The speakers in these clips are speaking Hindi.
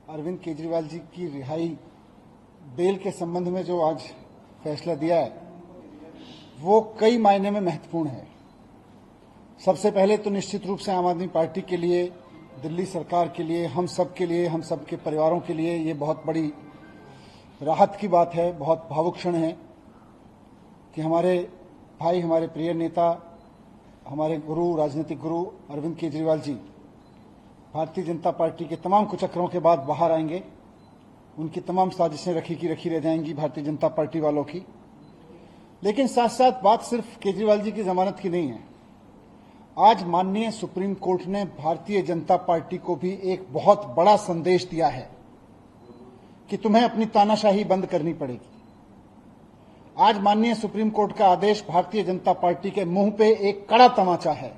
अरविंद केजरीवाल जी की रिहाई बेल के संबंध में जो आज फैसला दिया है वो कई मायने में महत्वपूर्ण है। सबसे पहले तो निश्चित रूप से आम आदमी पार्टी के लिए, दिल्ली सरकार के लिए, हम सब के लिए, हम सब के परिवारों के लिए ये बहुत बड़ी राहत की बात है, बहुत भावुक क्षण है कि हमारे भाई, हमारे प्रिय नेता, हमारे गुरु, राजनीतिक गुरु अरविंद केजरीवाल जी भारतीय जनता पार्टी के तमाम कुचक्रों के बाद बाहर आएंगे। उनकी तमाम साजिशें रखी की रखी रह जाएंगी भारतीय जनता पार्टी वालों की। लेकिन साथ साथ बात सिर्फ केजरीवाल जी की जमानत की नहीं है। आज माननीय सुप्रीम कोर्ट ने भारतीय जनता पार्टी को भी एक बहुत बड़ा संदेश दिया है कि तुम्हें अपनी तानाशाही बंद करनी पड़ेगी। आज माननीय सुप्रीम कोर्ट का आदेश भारतीय जनता पार्टी के मुंह पे एक कड़ा तमाचा है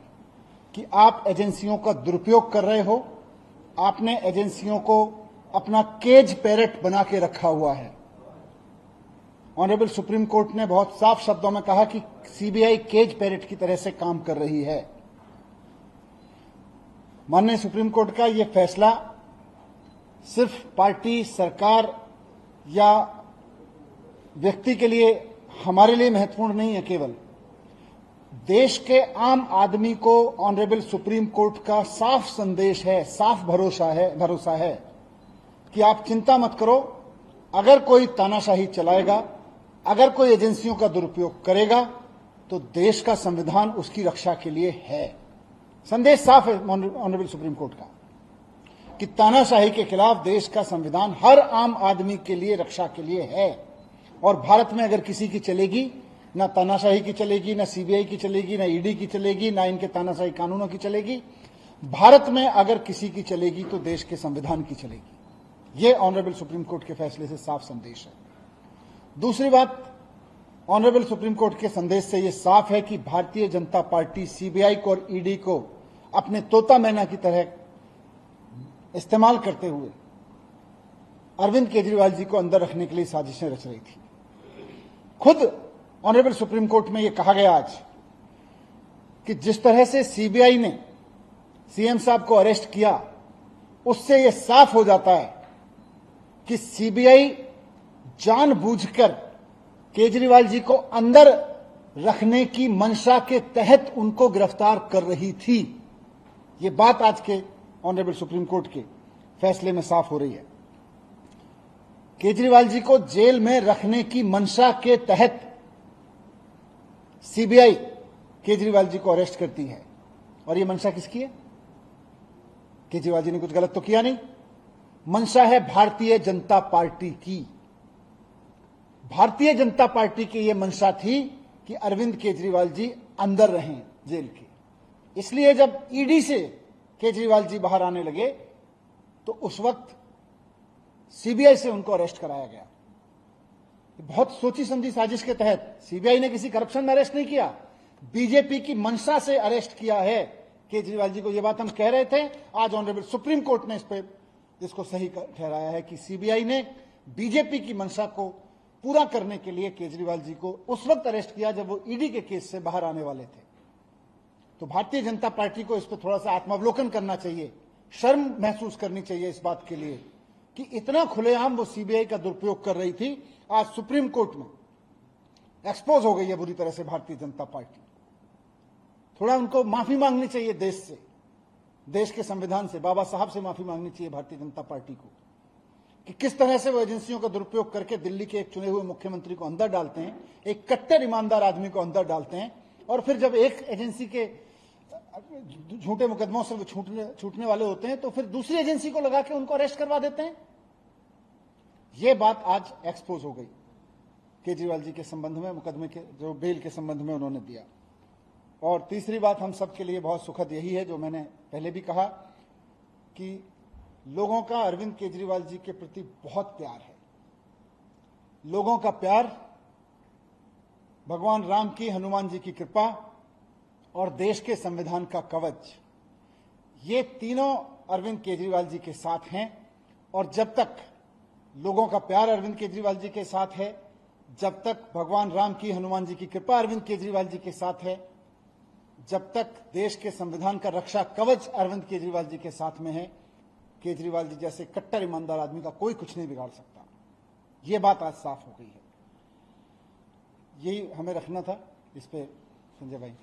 कि आप एजेंसियों का दुरुपयोग कर रहे हो। आपने एजेंसियों को अपना केज पैरट बना के रखा हुआ है। ऑनरेबल सुप्रीम कोर्ट ने बहुत साफ शब्दों में कहा कि सीबीआई केज पैरट की तरह से काम कर रही है। माननीय सुप्रीम कोर्ट का यह फैसला सिर्फ पार्टी, सरकार या व्यक्ति के लिए, हमारे लिए महत्वपूर्ण नहीं है। केवल देश के आम आदमी को ऑनरेबल सुप्रीम कोर्ट का साफ संदेश है, साफ भरोसा है कि आप चिंता मत करो। अगर कोई तानाशाही चलाएगा, अगर कोई एजेंसियों का दुरुपयोग करेगा तो देश का संविधान उसकी रक्षा के लिए है। संदेश साफ है ऑनरेबल सुप्रीम कोर्ट का कि तानाशाही के खिलाफ देश का संविधान हर आम आदमी के लिए रक्षा के लिए है। और भारत में अगर किसी की चलेगी, ना तानाशाही की चलेगी, ना सीबीआई की चलेगी, ना ईडी की चलेगी, ना इनके तानाशाही कानूनों की चलेगी। भारत में अगर किसी की चलेगी तो देश के संविधान की चलेगी। यह ऑनरेबल सुप्रीम कोर्ट के फैसले से साफ संदेश है। दूसरी बात, ऑनरेबल सुप्रीम कोर्ट के संदेश से यह साफ है कि भारतीय जनता पार्टी सीबीआई को और ईडी को अपने तोता मैना की तरह इस्तेमाल करते हुए अरविंद केजरीवाल जी को अंदर रखने के लिए साजिशें रच रही थी। खुद ऑनरेबल सुप्रीम कोर्ट में यह कहा गया आज कि जिस तरह से सीबीआई ने सीएम साहब को अरेस्ट किया, उससे यह साफ हो जाता है कि सीबीआई जानबूझकर केजरीवाल जी को अंदर रखने की मंशा के तहत उनको गिरफ्तार कर रही थी। यह बात आज के ऑनरेबल सुप्रीम कोर्ट के फैसले में साफ हो रही है। केजरीवाल जी को जेल में रखने की मंशा के तहत सीबीआई केजरीवाल जी को अरेस्ट करती है। और यह मंशा किसकी है? केजरीवाल जी ने कुछ गलत तो किया नहीं। मंशा है भारतीय जनता पार्टी की। भारतीय जनता पार्टी की यह मंशा थी कि अरविंद केजरीवाल जी अंदर रहें जेल के। इसलिए जब ईडी से केजरीवाल जी बाहर आने लगे तो उस वक्त सीबीआई से उनको अरेस्ट कराया गया। बहुत सोची समझी साजिश के तहत सीबीआई ने किसी करप्शन में अरेस्ट नहीं किया, बीजेपी की मंशा से अरेस्ट किया है केजरीवाल जी को। यह बात हम कह रहे थे, आज ऑनरेबल सुप्रीम कोर्ट ने इस पे इसको सही ठहराया है कि सीबीआई ने बीजेपी की मंशा को पूरा करने के लिए केजरीवाल जी को उस वक्त अरेस्ट किया जब वो ईडी के केस से बाहर आने वाले थे। तो भारतीय जनता पार्टी को इस पर थोड़ा सा आत्मावलोकन करना चाहिए, शर्म महसूस करनी चाहिए इस बात के लिए कि इतना खुलेआम वो सीबीआई का दुरुपयोग कर रही थी। आज सुप्रीम कोर्ट में एक्सपोज हो गई है बुरी तरह से भारतीय जनता पार्टी। थोड़ा उनको माफी मांगनी चाहिए देश से, देश के संविधान से, बाबा साहब से माफी मांगनी चाहिए भारतीय जनता पार्टी को कि किस तरह से वो एजेंसियों का दुरुपयोग करके दिल्ली के एक चुने हुए मुख्यमंत्री को अंदर डालते हैं, एक कट्टर ईमानदार आदमी को अंदर डालते हैं, और फिर जब एक एजेंसी के झूठे मुकदमों से वो छूटने वाले होते हैं तो फिर दूसरी एजेंसी को लगा के उनको अरेस्ट करवा देते हैं। यह बात आज एक्सपोज हो गई केजरीवाल जी के संबंध में, मुकदमे के जो बेल के संबंध में उन्होंने दिया। और तीसरी बात हम सबके लिए बहुत सुखद यही है, जो मैंने पहले भी कहा कि लोगों का अरविंद केजरीवाल जी के प्रति बहुत प्यार है। लोगों का प्यार, भगवान राम की, हनुमान जी की कृपा और देश के संविधान का कवच, ये तीनों अरविंद केजरीवाल जी के साथ हैं। और जब तक लोगों का प्यार अरविंद केजरीवाल जी के साथ है, जब तक भगवान राम की, हनुमान जी की कृपा अरविंद केजरीवाल जी के साथ है, जब तक देश के संविधान का रक्षा कवच अरविंद केजरीवाल जी के साथ में है, केजरीवाल जी जैसे कट्टर ईमानदार आदमी का कोई कुछ नहीं बिगाड़ सकता। ये बात आज साफ हो गई है। यही हमें रखना था इस पे, संजय भाई।